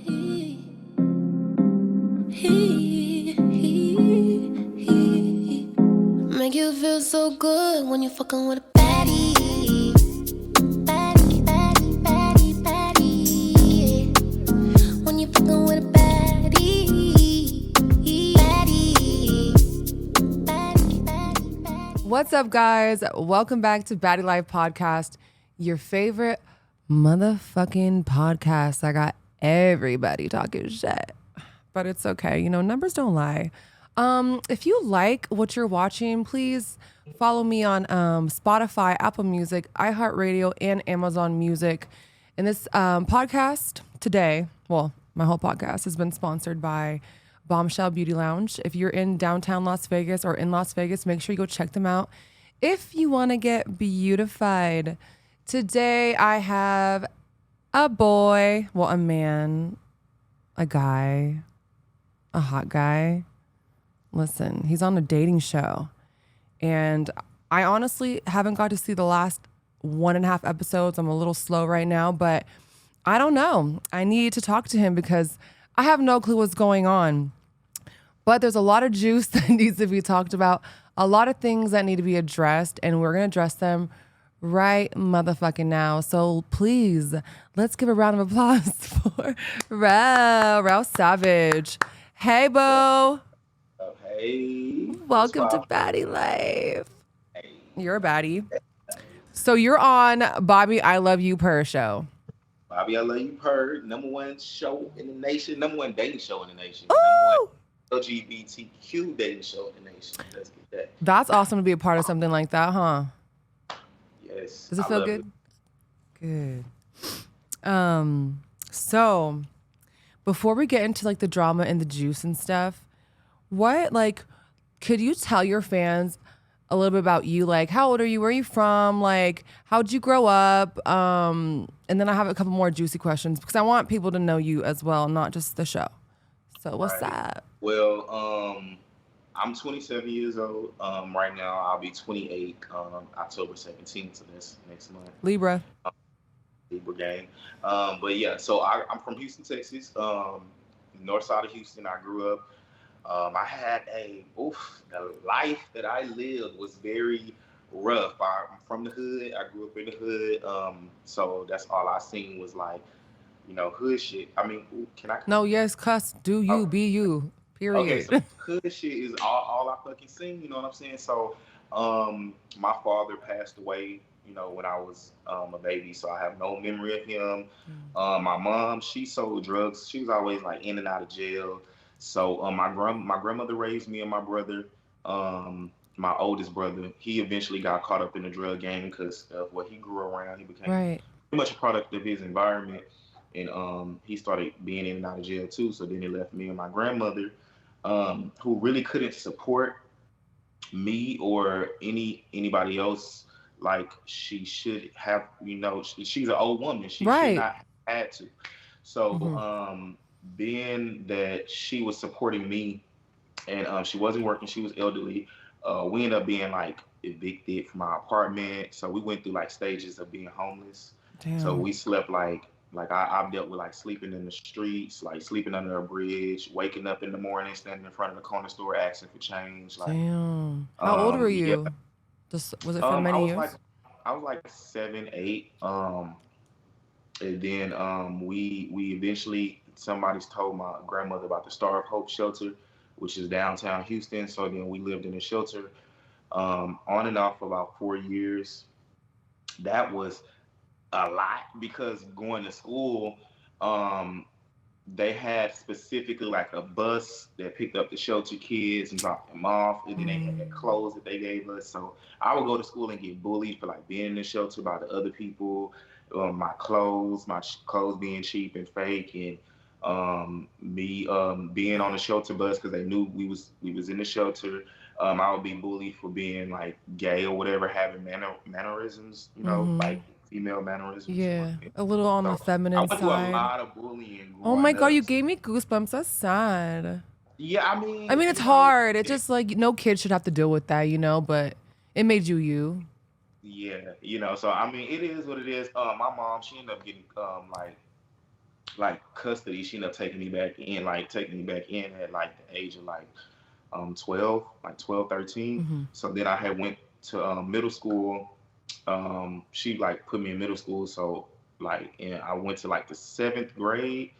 Make you feel so good when you fucking with a baddie. Baddie, baddie, baddie, baddie. When you fucking with a baddie. Baddie. Baddie, baddie, baddie. What's up, guys? Welcome back to Baddie Life Podcast, your favorite motherfucking podcast. I got everybody talking shit, but it's okay. You know, numbers don't lie. If you like what you're watching, please follow me on Spotify, Apple Music, iHeartRadio, and Amazon Music. And this podcast today, well, my whole podcast has been sponsored by Bombshell Beauty Lounge. If you're in downtown Las Vegas or in Las Vegas, make sure you go check them out if you want to get beautified. Today I have a boy, well, a man, a guy, a hot guy. Listen, he's on a dating show, and I honestly haven't got to see the last 1.5 episodes. I'm a little slow right now, but I don't know. I need to talk to him because I have no clue what's going on. But there's a lot of juice that needs to be talked about, a lot of things that need to be addressed, and we're going to address them right motherfucking now. So please, let's give a round of applause for Rell Savage. Hey, Bo. Hey. Welcome to Baddie Life. Hey. You're a baddie. So you're on Bobby I Love You Purr show. Bobby, I Love You Purr, #1 show in the nation, #1 dating show in the nation, Ooh. #1 LGBTQ dating show in the nation. Let's get that. That's awesome to be a part of something like that, huh? Yes. Does it feel good? Good. So before we get into like the drama and the juice and stuff, could you tell your fans a little bit about you? Like, how old are you? Where are you from? Like, how'd you grow up? And then I have a couple more juicy questions because I want people to know you as well, not just the show. So what's up? Well, I'm 27 years old. Right now I'll be 28 October 17th, so that's next month. Libra. Libra gang. But yeah, so I'm from Houston, Texas. North side of Houston. I grew up. I had the life that I lived was very rough. I'm from the hood. I grew up in the hood. So that's all I seen was like, hood shit. I mean, can I? No, yes, cuss. Do you, be you. Period. Okay, so hood shit is all I fucking seen. You know what I'm saying? So, my father passed away, when I was a baby. So I have no memory of him. My mom, she sold drugs. She was always like in and out of jail. So my grandmother raised me and my brother. My oldest brother, he eventually got caught up in the drug game because of what he grew around. He became pretty much a product of his environment, and he started being in and out of jail too. So then it left me and my grandmother, who really couldn't support me or anybody else like she should have. She's an old woman. She should not have had to. So being that she was supporting me and she wasn't working, she was elderly, we ended up being like evicted from our apartment. So we went through like stages of being homeless. Damn. So we slept like I've dealt with like sleeping in the streets, like sleeping under a bridge, waking up in the morning, standing in front of the corner store asking for change. Like, damn. How old were you? Yeah. Was it for many years? I was like 7, 8. And then we eventually, somebody's told my grandmother about the Star of Hope shelter, which is downtown Houston. So then we lived in a shelter on and off for about 4 years. That was a lot because going to school, they had specifically like a bus that picked up the shelter kids and dropped them off, and then they had clothes that they gave us. So I would go to school and get bullied for like being in the shelter by the other people. My clothes being cheap and fake, and me being on the shelter bus because they knew we was in the shelter. I would be bullied for being like gay or whatever, having mannerisms, like female mannerisms. Yeah, a little on the feminine side. I went through a lot of bullying. Oh my God, you gave me goosebumps. That's sad. Yeah, I mean, it's hard. It's just like no kid should have to deal with that, but it made you. Yeah, so I mean, it is what it is. My mom, she ended up getting like custody. She ended up taking me back in at like the age of like 12, like 12, 13. Mm-hmm. So then I had went to middle school. She like put me in middle school. So like, and I went to like the seventh grade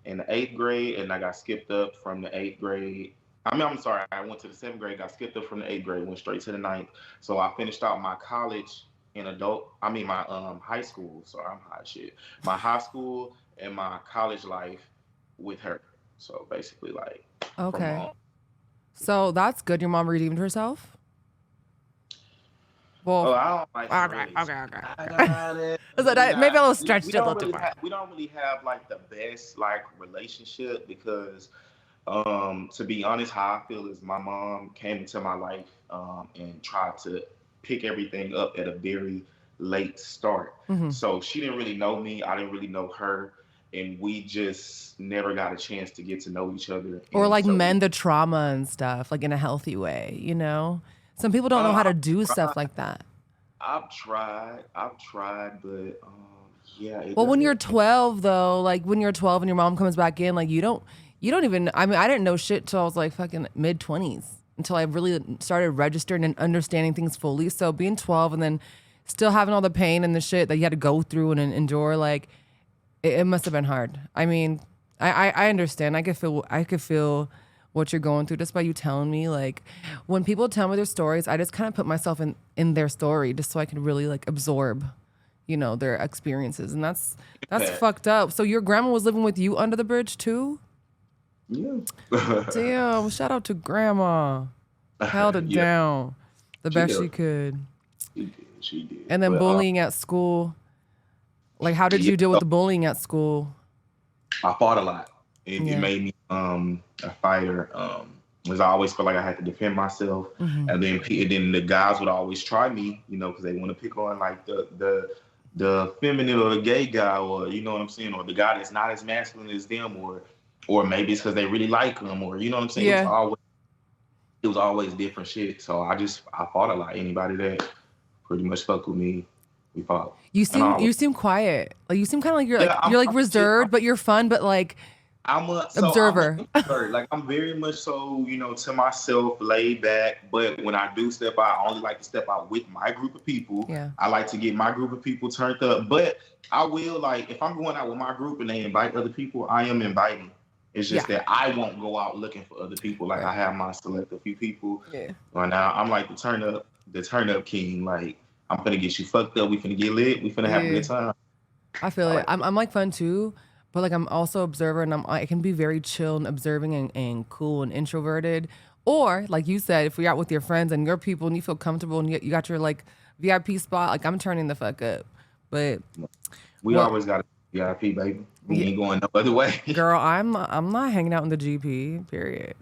and the eighth grade, and I got skipped up from the eighth grade. I'm sorry. I went to the seventh grade, got skipped up from the eighth grade, went straight to the ninth. So I finished out my college in my high school. So I'm high shit. My high school and my college life with her. So basically, like from Okay. So that's good. Your mom redeemed herself? Well, I don't like to okay, really. okay. I got it. Maybe I was stretched it a little too far. We don't really have like the best like relationship because, to be honest, how I feel is my mom came into my life and tried to pick everything up at a very late start. Mm-hmm. So she didn't really know me. I didn't really know her. And we just never got a chance to get to know each other. Or And like so mend the trauma and stuff, like in a healthy way, you know? Some people don't know how to do stuff like that. I've tried, but yeah. Well, when you're 12 though, like when you're 12 and your mom comes back in, like you don't even, I mean, I didn't know shit till I was like fucking mid 20s until I really started registering and understanding things fully. So being 12 and then still having all the pain and the shit that you had to go through and endure, like it must have been hard. I mean, I understand. I could feel what you're going through just by you telling me. Like when people tell me their stories, I just kind of put myself in their story just so I can really like absorb, you know, their experiences. And that's fucked up. So your grandma was living with you under the bridge too? Yeah. Damn, shout out to grandma. Held it down the best she could. She did. And then bullying at school. Like how did you deal with the bullying at school? I fought a lot. It made me a fighter. Because I always felt like I had to defend myself. Mm-hmm. And then the guys would always try me, you know, because they want to pick on like the feminine or the gay guy, or you know what I'm saying, or the guy that's not as masculine as them, or maybe it's because they really like them, or you know what I'm saying. Yeah. It was always different shit. So I fought a lot. Anybody that pretty much fucked with me, we fought. You seem quiet. Like you seem kind of like you're reserved, but you're fun, but like I'm observer. I'm very much so, you know, to myself, laid back. But when I do step out, I only like to step out with my group of people. Yeah. I like to get my group of people turned up. But I will, like, if I'm going out with my group and they invite other people, I am inviting. It's just that I won't go out looking for other people. Like I have my select a few people. Yeah. Right now, I'm like the turn up king. Like I'm finna get you fucked up. We finna get lit. We finna have a good time. I feel it. I'm like fun too, but like I'm also observer, and I can be very chill and observing and cool and introverted. Or like you said, if you're out with your friends and your people and you feel comfortable and you got your like VIP spot, like I'm turning the fuck up. But we always got a VIP, baby. We ain't going no other way. Girl, I'm not hanging out in the GP, period.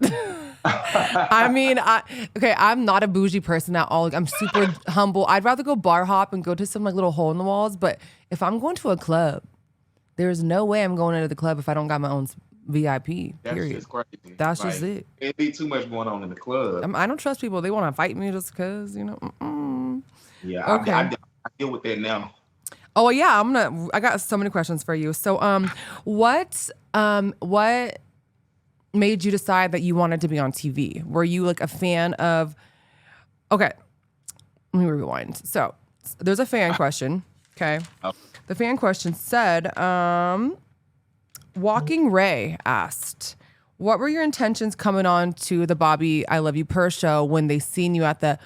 I mean, I'm not a bougie person at all. Like, I'm super humble. I'd rather go bar hop and go to some like little hole in the walls. But if I'm going to a club, there's no way I'm going into the club if I don't got my own VIP, period. That's just crazy. That's like, just it. It'd be too much going on in the club. I don't trust people. They want to fight me just because, you know. Mm-mm. Yeah, okay. I deal with that now. Oh yeah, I got so many questions for you. So, what made you decide that you wanted to be on TV? Were you like a fan of? Okay, let me rewind. So, there's a fan question. Okay, the fan question said, Walking Ray asked, "What were your intentions coming on to the Bobby I Love You Purr show when they seen you at the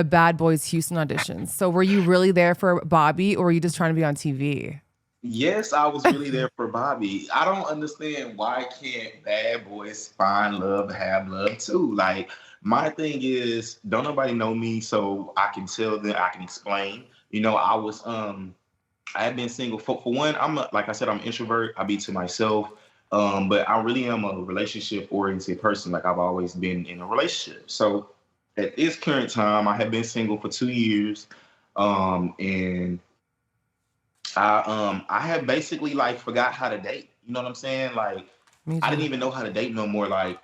Bad Boys Houston auditions?" So were you really there for Bobby, or were you just trying to be on TV? Yes, I was really there for Bobby. I don't understand why can't bad boys find love, have love too. Like my thing is, don't nobody know me, so I can tell them, I can explain. You know, I have been single for one. Like I said, I'm an introvert. I be to myself. But I really am a relationship oriented person. Like I've always been in a relationship. So at this current time, I have been single for 2 years, and I have basically like forgot how to date. You know what I'm saying? Like I didn't even know how to date no more. Like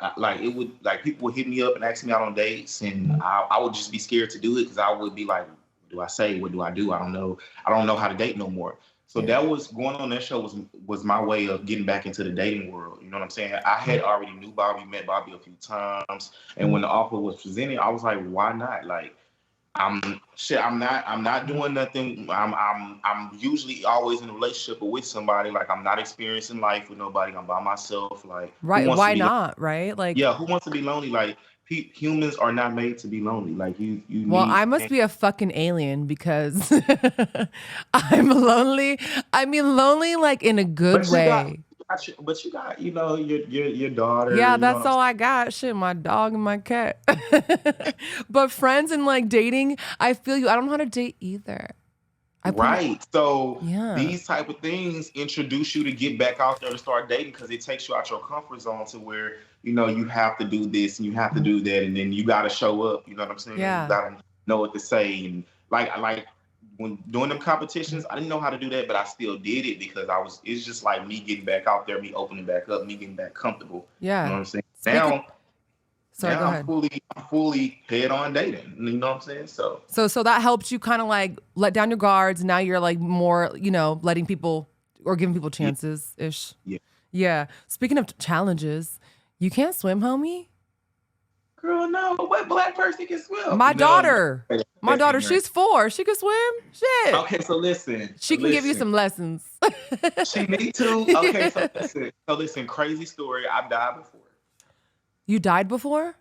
people would hit me up and ask me out on dates, and I would just be scared to do it because I would be like, what do I say? What do I do? I don't know. I don't know how to date no more. So that was going on that show was my way of getting back into the dating world. You know what I'm saying? I had already knew Bobby, met Bobby a few times, and when the offer was presented, I was like, why not? Like, I'm not doing nothing. I'm usually always in a relationship or with somebody. Like, I'm not experiencing life with nobody. I'm by myself. Like, Right. Why not? Right. Like, yeah, who wants to be lonely? Like, humans are not made to be lonely. Like, you well, need. I must be a fucking alien because I'm lonely. I mean, lonely like in a good way. But you got, your daughter. Yeah, You know that's what I'm all I got. Shit, my dog and my cat. But friends and like dating, I feel you. I don't know how to date either. Right. So Yeah. these type of things introduce you to get back out there to start dating, because it takes you out your comfort zone to where, you have to do this and you have to do that, and then you got to show up. You know what I'm saying? Yeah. You got to know what to say. And like when doing them competitions, I didn't know how to do that, but I still did it because it's just like me getting back out there, me opening back up, me getting back comfortable. Yeah. You know what I'm saying? Sorry, go ahead. I'm fully head on dating. You know what I'm saying? So that helps you kind of like let down your guards. Now you're like more, letting people or giving people chances ish. Yeah. Yeah. Speaking of challenges, you can't swim, homie? Girl, no. What black person can swim? My daughter, she's 4. She can swim. Shit. Okay, so listen. She can give you some lessons. She need to. Okay, so listen. Crazy story. I've died before. You died before?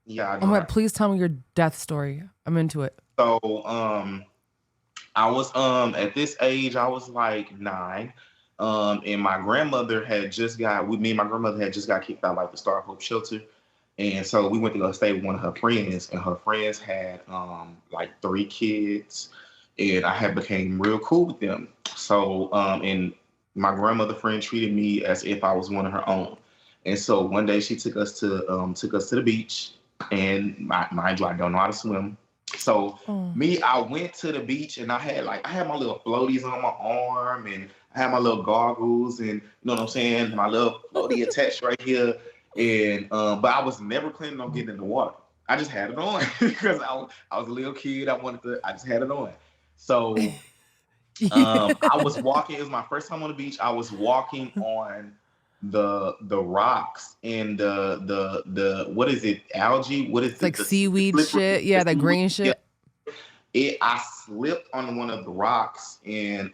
Yeah. Oh my God, please tell me your death story. I'm into it. So, I was at this age, I was like 9. And my grandmother had just got kicked out like the Star Hope shelter. And so we went to go stay with one of her friends, and her friends had like 3 kids, and I had became real cool with them. So and my grandmother friend treated me as if I was one of her own. And so one day she took us to the beach, and mind you, I don't know how to swim. So I went to the beach, and I had my little floaties on my arm, and I had my little goggles, and you know what I'm saying, my little floaty attached right here. And but I was never planning on getting in the water. I just had it on because I was a little kid. I just had it on. So I was walking. It was my first time on the beach. I was walking on the rocks and the what is it? Algae? What is it? It's like seaweed shit. Yeah, the green shit. I slipped on one of the rocks, and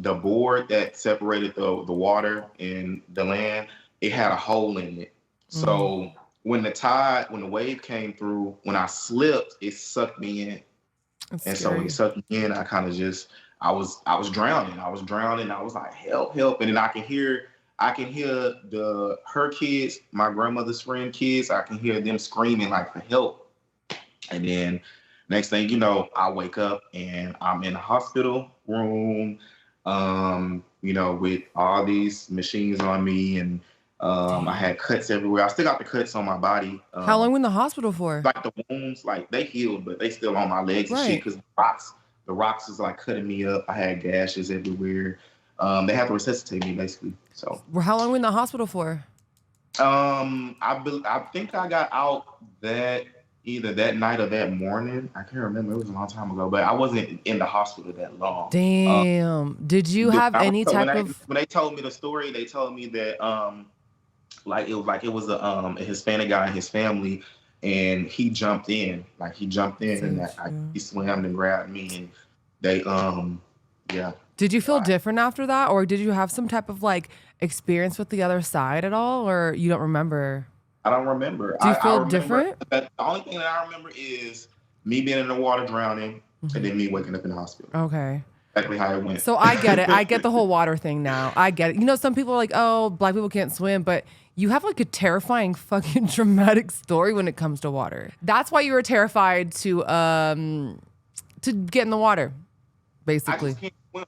the board that separated the water and the land, it had a hole in it. So when the wave came through, when I slipped, it sucked me in. So when it sucked me in, I kind of I was drowning. I was like, help. And then I can hear her kids, my grandmother's friend kids, I can hear them screaming like for help. And then next thing you know, I wake up and I'm in a hospital room, with all these machines on me, and I had cuts everywhere. I still got the cuts on my body. How long were you in the hospital for? Like the wounds, like they healed, but they still on my legs and shit, because the rocks is like cutting me up. I had gashes everywhere. They had to resuscitate me basically. So. Well, how long were you in the hospital for? I think I got out either that night or that morning. I can't remember. It was a long time ago, but I wasn't in the hospital that long. Damn. Did you have any type of? When they told me the story, they told me that it was a Hispanic guy and his family, and he jumped in. And he swam and grabbed me, and they yeah. Did you feel different after that, or did you have some type of like experience with the other side at all, or you don't remember? I don't remember. Do you feel different? The only thing that I remember is me being in the water drowning, and then me waking up in the hospital. Okay. Exactly how it went. So I get it. I get the whole water thing now. I get it. Some people are like, oh, black people can't swim, but you have like a terrifying fucking dramatic story when it comes to water. That's why you were terrified to get in the water, basically. I just can't swim.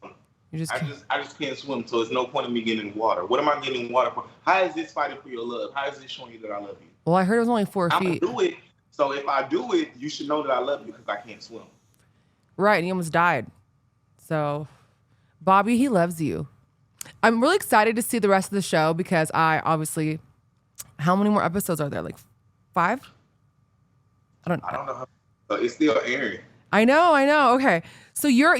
I just can't swim, so there's no point in me getting in the water. What am I getting in water for? How is this fighting for your love? How is this showing you that I love you? Well, I heard it was only 4 feet. I'm gonna do it. So if I do it, you should know that I love you because I can't swim. Right, and he almost died. So, Bobby, he loves you. I'm really excited to see the rest of the show because how many more episodes are there? Like 5? I don't know. It's still airing. I know. Okay. So you're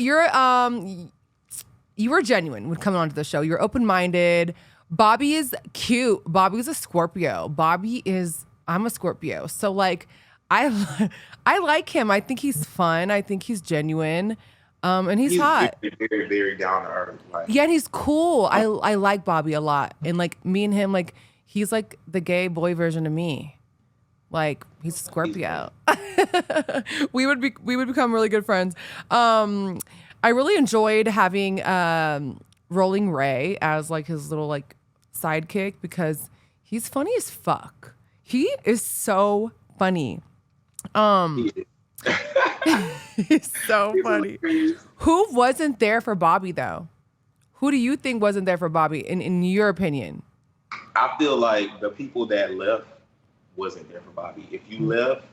you were genuine when coming onto the show. You're open-minded. Bobby is cute. Bobby's a Scorpio. I'm a Scorpio. So like, I like him. I think he's fun. I think he's genuine. And he's hot. Very, very, very down to earth. Like, yeah, and he's cool. I like Bobby a lot. And like me and him, like he's like the gay boy version of me. Like he's a Scorpio. we would become really good friends. I really enjoyed having Rolling Ray as like his little like sidekick because he's funny as fuck. He is so funny. He's so funny. Who wasn't there for Bobby though? Who do you think wasn't there for Bobby in your opinion? I feel like the people that left wasn't there for Bobby. If you left,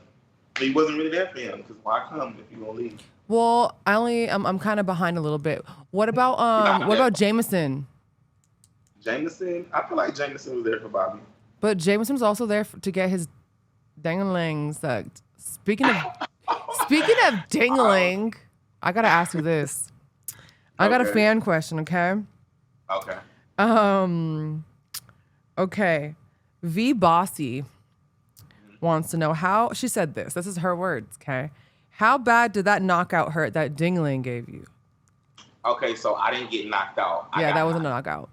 he wasn't really there for him. Because why come if you gonna leave? Well, I'm kind of behind a little bit. What about Jameson? Jameson, I feel like Jameson was there for Bobby. But Jameson was also there to get his dangling sucked. Speaking of dingling, I gotta ask you this. I got a fan question, okay? Okay. Okay. V Bossy wants to know how she said this. This is her words, okay? How bad did that knockout hurt that dingling gave you? Okay, so I didn't get knocked out. Yeah, that wasn't a knockout.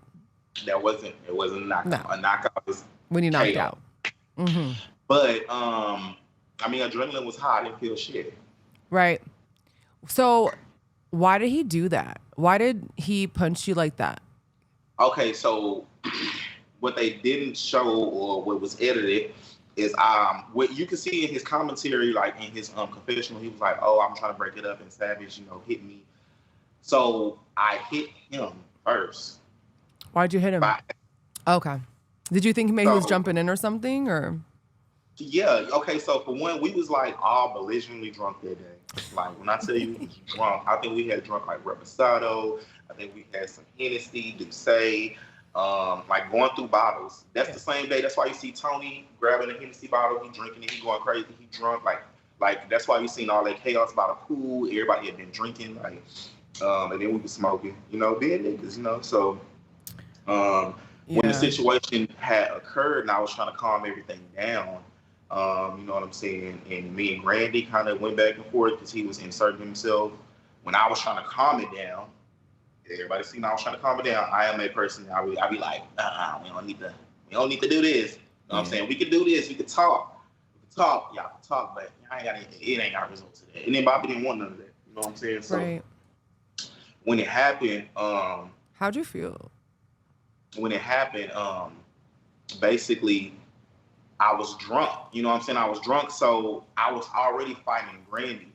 It wasn't a knockout. No. A knockout is when you knocked out. Mm-hmm. But I mean, adrenaline was high. I didn't feel shit. Right. So why did he do that? Why did he punch you like that? Okay, so what they didn't show or what was edited is what you can see in his commentary, like in his confessional, he was like, "Oh, I'm trying to break it up," and Savage, hit me. So I hit him first. Why'd you hit him? Okay. Did you think maybe he was jumping in or something, or? Yeah. Okay. So for one, we was like all belligerently drunk that day. Like when I tell you we was drunk, I think we had drunk like Reposado. I think we had some Hennessy, Douce. Like going through bottles. That's the same day. That's why you see Tony grabbing a Hennessy bottle. He drinking it. He going crazy. He drunk. Like that's why you seen all that chaos by the pool. Everybody had been drinking. Like, and then we was smoking. Being niggas. So, when the situation had occurred, and I was trying to calm everything down. You know what I'm saying? And me and Randy kind of went back and forth because he was inserting himself. When I was trying to calm it down. Everybody seen I was trying to calm it down. I am a person. I be like, we don't need to do this. You know what I'm saying? We can do this. We can talk. Y'all can talk, but it ain't got results to that. And then Bobby didn't want none of that. You know what I'm saying? So right. When it happened, how'd you feel? When it happened, basically, I was drunk. You know what I'm saying? I was drunk, so I was already fighting Grandy.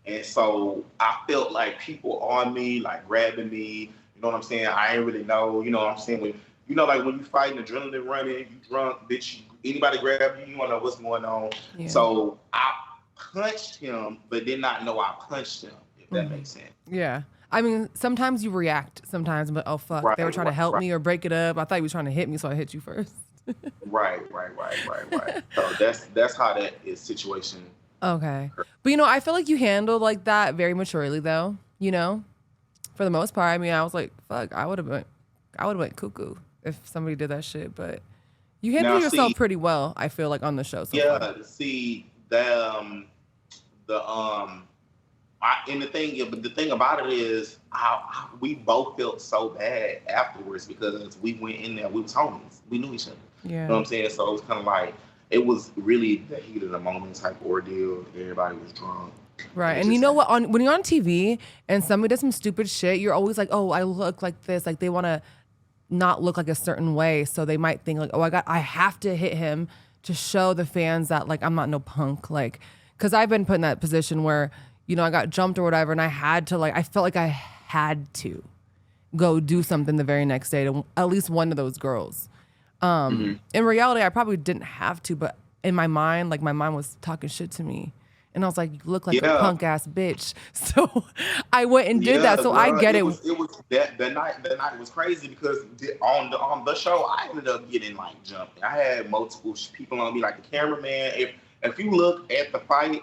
And so I felt like people on me, like grabbing me. You know what I'm saying? I ain't really know. You know what I'm saying? When you fighting, adrenaline running, you drunk, bitch. Anybody grab you, you don't know what's going on. Yeah. So I punched him, but did not know I punched him. If that makes sense. Yeah. I mean, sometimes you react. Sometimes, but oh fuck, they were trying to help me or break it up. I thought you were trying to hit me, so I hit you first. Right. So that's how that is situation. Okay. But, I feel like you handled like that very maturely though, for the most part. I mean, I was like, fuck, I would have went cuckoo if somebody did that shit. But you handled yourself pretty well, I feel like, on the show. So far. See, the thing about it is how we both felt so bad afterwards because we went in there, we was homies. We knew each other. Yeah. You know what I'm saying? So it was kind of like, it was really the heat of the moment type ordeal. Everybody was drunk. Right. And you know what? When you're on TV and somebody does some stupid shit, you're always like, oh, I look like this. Like they want to not look like a certain way. So they might think like, oh, I have to hit him to show the fans that like, I'm not no punk. Like, cause I've been put in that position where, I got jumped or whatever. And I had to I felt like I had to go do something the very next day to at least one of those girls. In reality, I probably didn't have to, but in my mind, my mom was talking shit to me. And I was like, you look like a punk ass bitch. So I went and did that. So girl, I get it. It was that the night was crazy because on the show, I ended up getting jumped. I had multiple people on me, like the cameraman. If you look at the fight,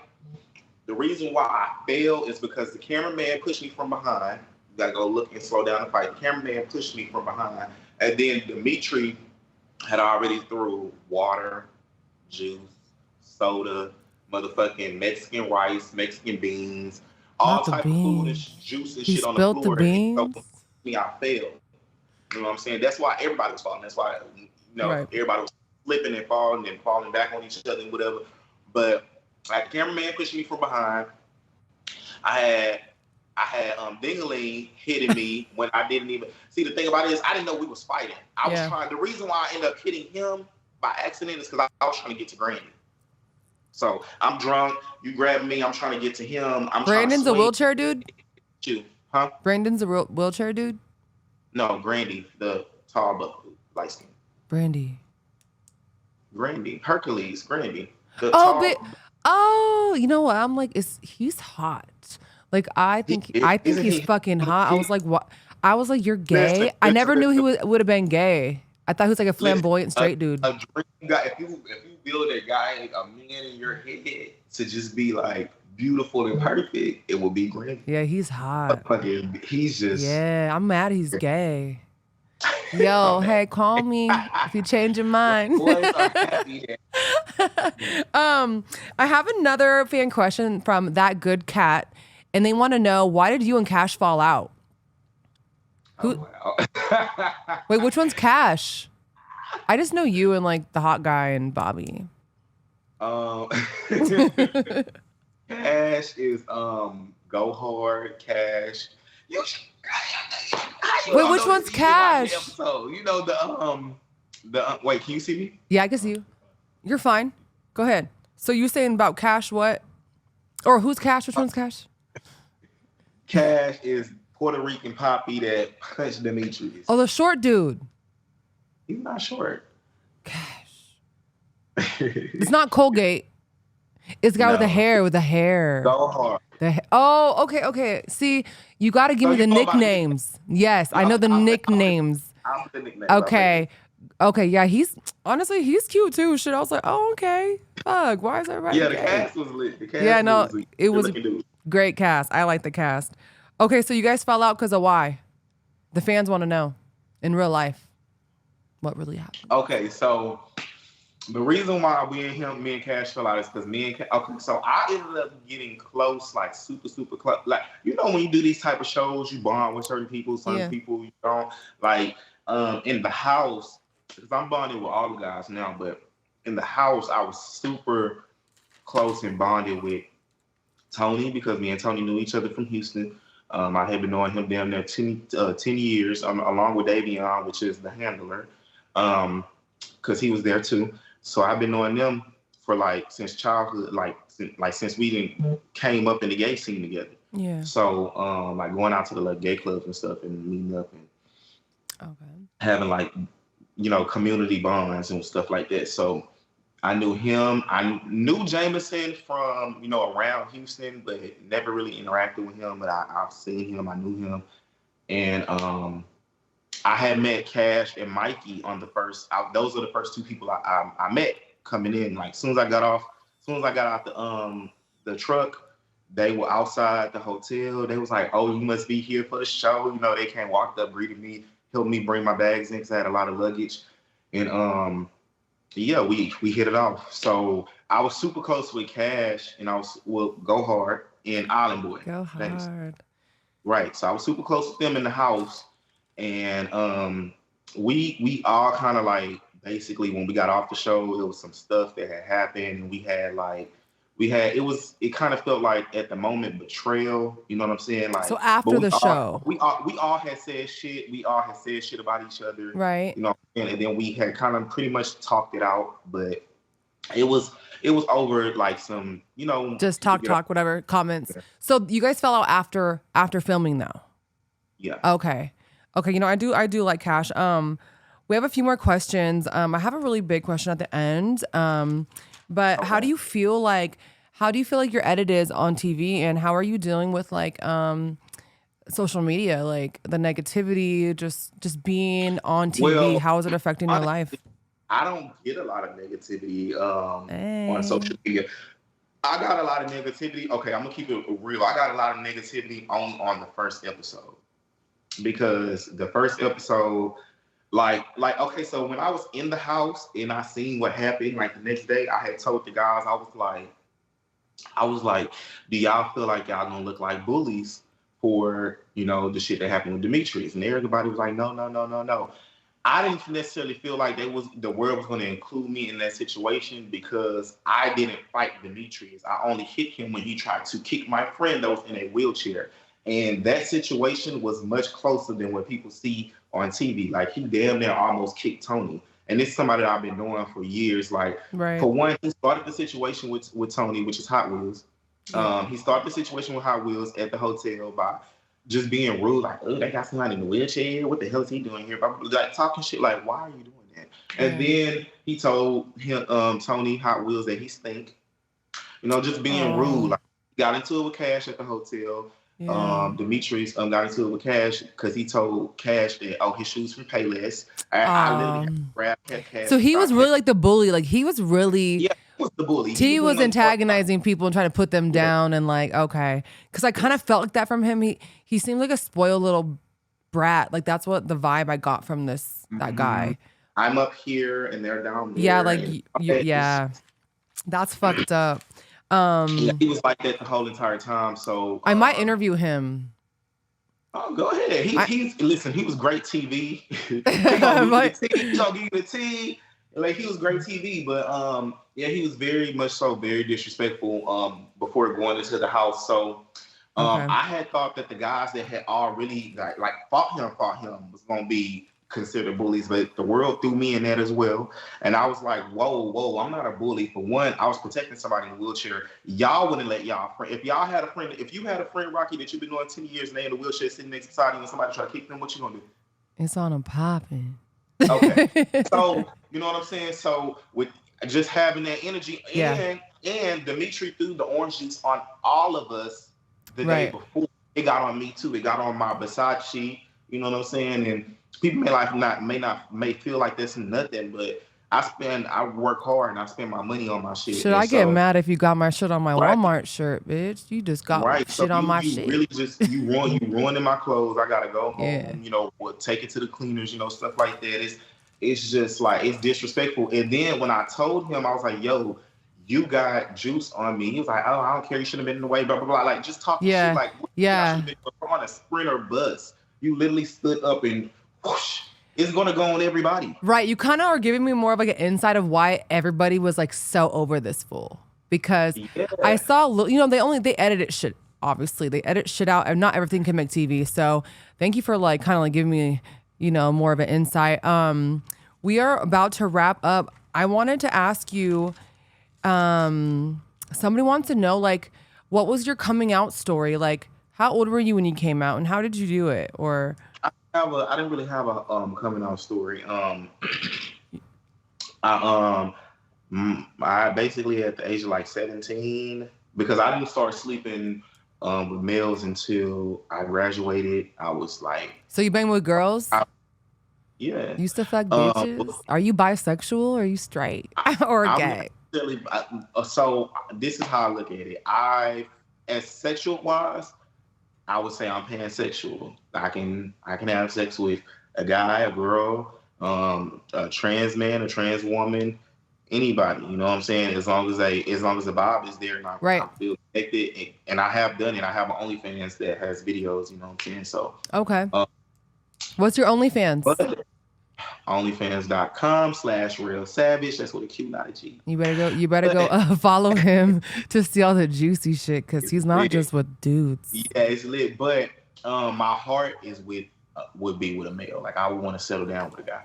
the reason why I fell is because the cameraman pushed me from behind. You gotta go look and slow down the fight. The cameraman pushed me from behind. And then Dimitri had already threw water, juice, soda, motherfucking Mexican rice, Mexican beans, all Not the type of food and beans. juice and He shit on the spilled the floor. And so beans. me, I failed. You know what I'm saying? That's why everybody was falling. That's why Right. everybody was slipping and falling and falling back on each other and whatever. But like the cameraman pushed me from behind. I had Dingaling hitting me when I didn't even see. The thing about it is I didn't know we was fighting. I was trying. The reason why I ended up hitting him by accident is because I was trying to get to Granny. So I'm drunk. You grab me. I'm trying to get to him. Brandon's a wheelchair dude. You, huh? Brandon's a wheelchair dude. No, Grandy, the tall but light skin. Grandy, Hercules, Grandy. The tall. Oh, you know what? I'm like, he's hot. Like I think he's fucking hot. I was like, what? I was like, you're gay. I never knew he would have been gay. I thought he was like a flamboyant straight dude. A dream guy. If you build a guy, a man in your head to just be like beautiful and perfect, it will be Grandy. Yeah, he's hot. He's just. Yeah, I'm mad he's gay. Yo, hey, call me if you change your mind. I have another fan question from That Good Cat, and they want to know, why did you and Cash fall out? Wow. Wait, which one's Cash? I just know you and like the hot guy and Bobby. Cash is go hard. Cash. Wait, which one's Cash? You know the wait, can you see me? Yeah, I can see you. You're fine. Go ahead. So you saying about Cash what? Or who's Cash? Which one's Cash? Cash is Puerto Rican Poppy that punched Demetrius. Oh, the short dude. He's not short. Cash. It's not Colgate. It's the guy with the hair. Go hard. Oh, okay. See, you got to give me the nicknames. Yes, I know the nicknames. I'm the nickname. Okay, yeah, he's cute too. Shit, I was like, oh, okay. Fuck, why is everybody the gay? cast was lit. It was a great cast. I like the cast. Okay, so you guys fell out because of why? The fans want to know in real life what really happened. Okay, so the reason why me and Cash fell out is because so I ended up getting close, like super, super close. Like, you know, when you do these type of shows, you bond with certain people, people you don't. Like, in the house, because I'm bonded with all the guys now, but in the house, I was super close and bonded with Tony because me and Tony knew each other from Houston. I had been knowing him down there 10 years, along with Davion, which is the handler, because he was there too. So I've been knowing them for like since childhood, since we came up in the gay scene together. Yeah. So like going out to the gay clubs and stuff and meeting up and having like, you know, community bonds and stuff like that. So I knew him. I knew Jameson from, you know, around Houston, but never really interacted with him. But I've seen him. I knew him. And I had met Cash and Mikey on the first. Those are the first two people I met coming in. Like as soon as I got out the truck, they were outside the hotel. They was like, "Oh, you must be here for the show." You know, they came, walked up, greeted me, helped me bring my bags in because I had a lot of luggage, and yeah, we hit it off. So I was super close with Cash, and I was Go Hard and Island Boy. Go Hard. Right. So I was super close with them in the house. And we all kind of like basically when we got off the show, there was some stuff that had happened, and it kind of felt like at the moment betrayal. You know what I'm saying? Like so after the show, we all had said shit. We all had said shit about each other, right? You know, and then we had kind of pretty much talked it out, but it was over like some, you know, just talk, whatever comments. Yeah. So you guys fell out after filming though. Yeah. Okay, you know, I do like Cash. We have a few more questions. I have a really big question at the end. But okay. How do you feel like your edit is on TV, and how are you dealing with like social media, like the negativity, just being on TV? Well, how is it affecting your life? I don't get a lot of negativity on social media. I got a lot of negativity. Okay, I'm gonna keep it real. I got a lot of negativity on the first episode. because the first episode, okay, so when I was in the house and I seen what happened, like the next day, I had told the guys, I was like, do y'all feel like y'all gonna look like bullies for, the shit that happened with Demetrius? And everybody was like, no, no, no, no, no. I didn't necessarily feel like the world was going to include me in that situation because I didn't fight Demetrius. I only hit him when he tried to kick my friend that was in a wheelchair. And that situation was much closer than what people see on TV. Like, he damn near almost kicked Tony. And this is somebody that I've been knowing for years. Like, for one, he started the situation with Tony, which is Hot Wheels. He started the situation with Hot Wheels at the hotel by just being rude, like, oh, they got somebody in a wheelchair. What the hell is he doing here? Like, talking shit, like, why are you doing that? And then he told him, Tony Hot Wheels that he stink. Just being rude. Like, got into it with Cash at the hotel. Demetrius got into it with Cash because he told Cash that, his shoes from Payless. I literally grabbed Cash. So he was really like the bully. Like, he was really... Yeah, he was the bully. He was antagonizing people and trying to put them down and like, okay. Because I kind of felt like that from him. He seemed like a spoiled little brat. Like, that's what the vibe I got from that guy. I'm up here and they're down there. Yeah, like, that's fucked up. He was like that the whole entire time. So I might interview him. Oh, go ahead. Listen, he was great TV. He's gonna give you the tea. Like, he was great TV, but he was very much so very disrespectful before going into the house. So I had thought that the guys that had already like fought him was gonna be considered bullies, but the world threw me in that as well. And I was like, whoa, I'm not a bully. For one, I was protecting somebody in a wheelchair. Y'all wouldn't let y'all friend. If you had a friend, Rocky, that you've been knowing 10 years and they in a wheelchair sitting next to you and somebody try to kick them, what you gonna do? It's on them popping. Okay. So, you know what I'm saying? So with just having that energy and Dimitri threw the orange juice on all of us the day before. It got on me too. It got on my Versace, you know what I'm saying? And people may feel like this is nothing, but I work hard and I spend my money on my shit. Should I get mad if you got my shit on my Walmart shirt, bitch? You just got shit on my shit. Really just you ruining my clothes. I gotta go home. Take it to the cleaners. Stuff like that. It's just like, it's disrespectful. And then when I told him, I was like, yo, you got juice on me. He was like, oh, I don't care. You should have been in the way. Blah blah blah. Like, just talking shit. Like, I should have been on a Sprinter bus. You literally stood up and whoosh. It's gonna go on everybody. Right. You kind of are giving me more of like an insight of why everybody was like so over this fool. Because I saw, they edited shit. Obviously, they edit shit out, and not everything can make TV. So thank you for like kind of like giving me, more of an insight. We are about to wrap up. I wanted to ask you, somebody wants to know, like, what was your coming out story? Like, how old were you when you came out, and how did you do it? Or I didn't really have a coming out story. I basically at the age of like 17, because I didn't start sleeping with males until I graduated. I was like, so you bang with girls? Yeah. You used to fuck bitches? Are you bisexual or are you straight or gay? So this is how I look at it. As sexual wise, I would say I'm pansexual. I can have sex with a guy, a girl, a trans man, a trans woman, anybody. You know what I'm saying? As long as the vibe is there and I feel connected, and I have done it. I have an OnlyFans that has videos. You know what I'm saying? So okay. What's your OnlyFans? OnlyFans.com/Rell Savage. That's with a Q, not a G. You better go follow him to see all the juicy shit, because he's not just with dudes. Yeah, it's lit. But my heart is would be with a male. Like, I would want to settle down with a guy.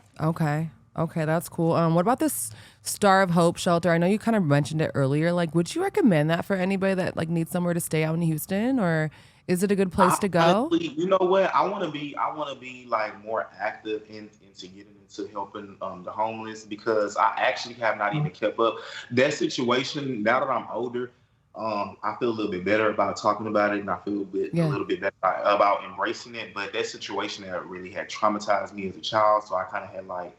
Okay, that's cool. What about this Star of Hope shelter? I know you kind of mentioned it earlier. Like, would you recommend that for anybody that like needs somewhere to stay out in Houston, or is it a good place to go? Honestly, you know what? I want to be like more active into getting into helping the homeless, because I actually have not even kept up that situation. Now that I'm older, I feel a little bit better about talking about it, and I feel a little bit better about embracing it. But that situation that really had traumatized me as a child, so I kind of had like,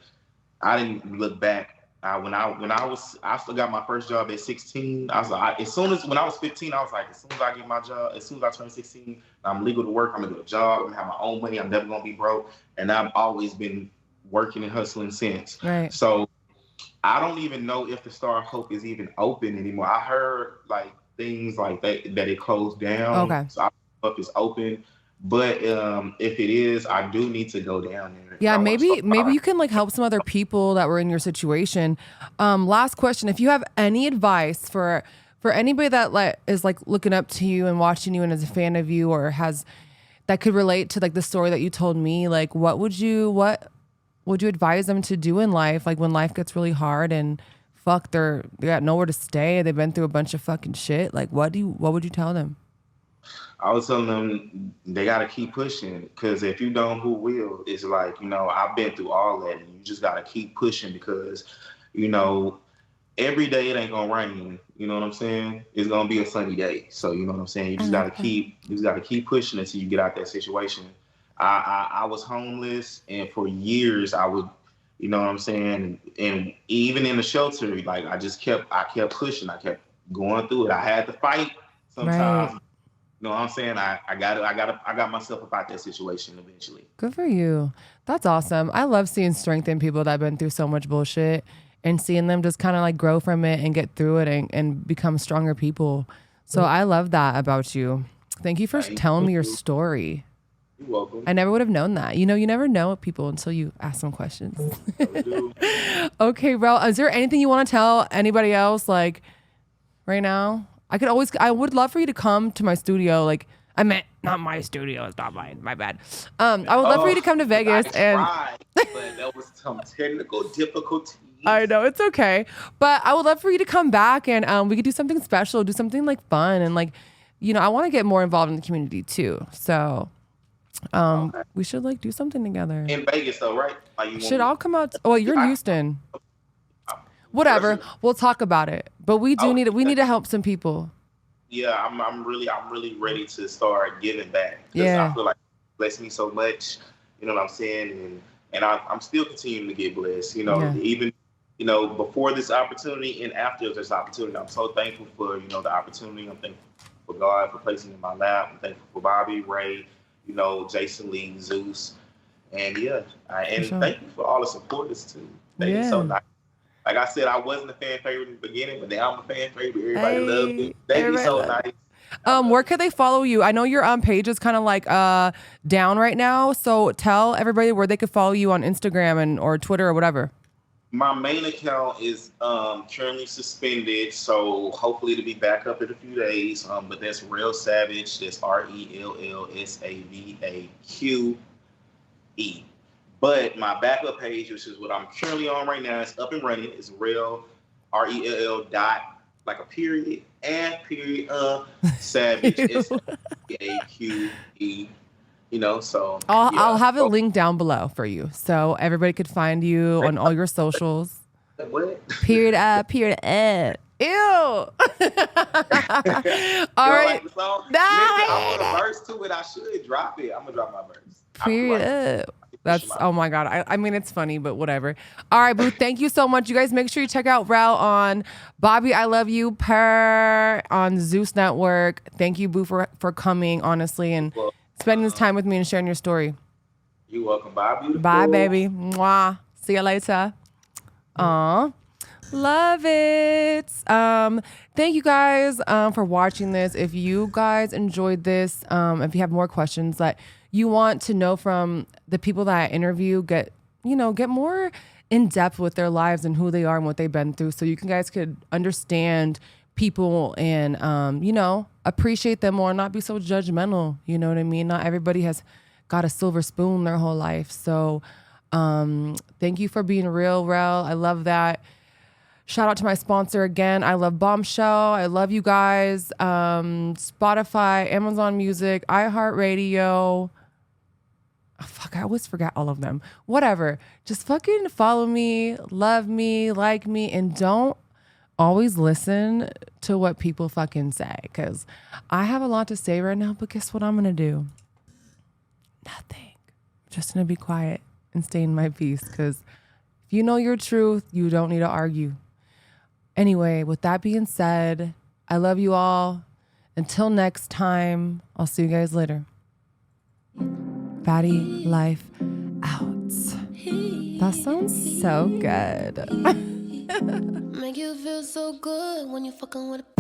I didn't look back I still got my first job at 16. I was like, as soon as when I was 15, I was like, as soon as I get my job, as soon as I turn 16, I'm legal to work. I'm gonna get a job. I'm gonna have my own money. I'm never gonna be broke. And I've always been working and hustling since. Right. So I don't even know if the Star of Hope is even open anymore. I heard like things like that it closed down. Okay. So I don't know if it's open. But if it is, I do need to go down there. Yeah, maybe you can like help some other people that were in your situation. Last question: if you have any advice for anybody that like is like looking up to you and watching you and is a fan of you or has that could relate to like the story that you told me, like what would you advise them to do in life? Like when life gets really hard and they got nowhere to stay, they've been through a bunch of fucking shit. Like what would you tell them? I was telling them they got to keep pushing because if you don't, who will? It's like, I've been through all that and you just got to keep pushing because, every day it ain't going to rain. You know what I'm saying? It's going to be a sunny day. So, you know what I'm saying? You just got to keep pushing until you get out that situation. I was homeless and for years I would, you know what I'm saying? And even in the shelter, like I kept pushing. I kept going through it. I had to fight sometimes. Right. You know what I'm saying? I got myself up out that situation eventually. Good for you. That's awesome. I love seeing strength in people that have been through so much bullshit and seeing them just kind of like grow from it and get through it and become stronger people. So I love that about you. Thank you for telling me your story. You're welcome. I never would have known that. You never know people until you ask them questions. Okay, Rell, is there anything you want to tell anybody else like right now? I would love for you to come to my studio. Like, I meant not my studio. It's not mine. My bad. I would love for you to come to Vegas. But there was some technical difficulties. I know, it's okay. But I would love for you to come back and we could do something special, do something like fun. And like, I want to get more involved in the community too. So we should like do something together. In Vegas though, right? Like should all come out. You're in Houston. Whatever, we'll talk about it. But we need to help some people. Yeah, I'm really ready to start giving back. Yeah, I feel like it blessed me so much. You know what I'm saying? And I'm still continuing to get blessed. Even before this opportunity and after this opportunity, I'm so thankful for the opportunity. I'm thankful for God for placing it in my lap. I'm thankful for Bobby, Ray, Jason Lee, Zeus, and thank you for all the supporters too. Thank you so much. Like I said, I wasn't a fan favorite in the beginning, but now I'm a fan favorite. Everybody loves me. They be so nice. Where could they follow you? I know your page is kind of like down right now. So tell everybody where they could follow you on Instagram or Twitter or whatever. My main account is currently suspended, so hopefully it'll be back up in a few days. But that's Rell Savage. That's RELLSAVAQE. But my backup page, which is what I'm currently on right now, is up and running. It's Rell, RELL dot, like a period, and period, Savage, SAVAQE. So I'll have a link down below for you, so everybody could find you on all your socials. What? Period up, period up. Ew. All right. Like the song? No, I want a verse to it. I should drop it. I'm gonna drop my verse. Period up. That's, oh my God. I mean, it's funny, but whatever. All right, Boo. Thank you so much. You guys make sure you check out Rell on Bobby, I Love You Purr on Zeus Network. Thank you, Boo, for coming, honestly, and spending this time with me and sharing your story. You're welcome. Bye, beautiful. Bye, baby. Mwah. See you later. Aw. Love it. Thank you guys for watching this. If you guys enjoyed this, if you have more questions that you want to know from the people that I interview, get more in depth with their lives and who they are and what they've been through, so you guys could understand people and appreciate them more, not be so judgmental. You know what I mean? Not everybody has got a silver spoon their whole life. So thank you for being real, Rell. I love that. Shout out to my sponsor again. I love Bombshell. I love you guys. Spotify, Amazon Music, iHeartRadio. Oh, fuck, I always forget all of them. Whatever. Just fucking follow me, love me, like me, and don't always listen to what people fucking say, because I have a lot to say right now, but guess what I'm going to do? Nothing. I'm just going to be quiet and stay in my peace, because If you know your truth, you don't need to argue. Anyway, with that being said, I love you all. Until next time, I'll see you guys later. Baddie Life out. That sounds so good. Make you feel so good when you fucking with a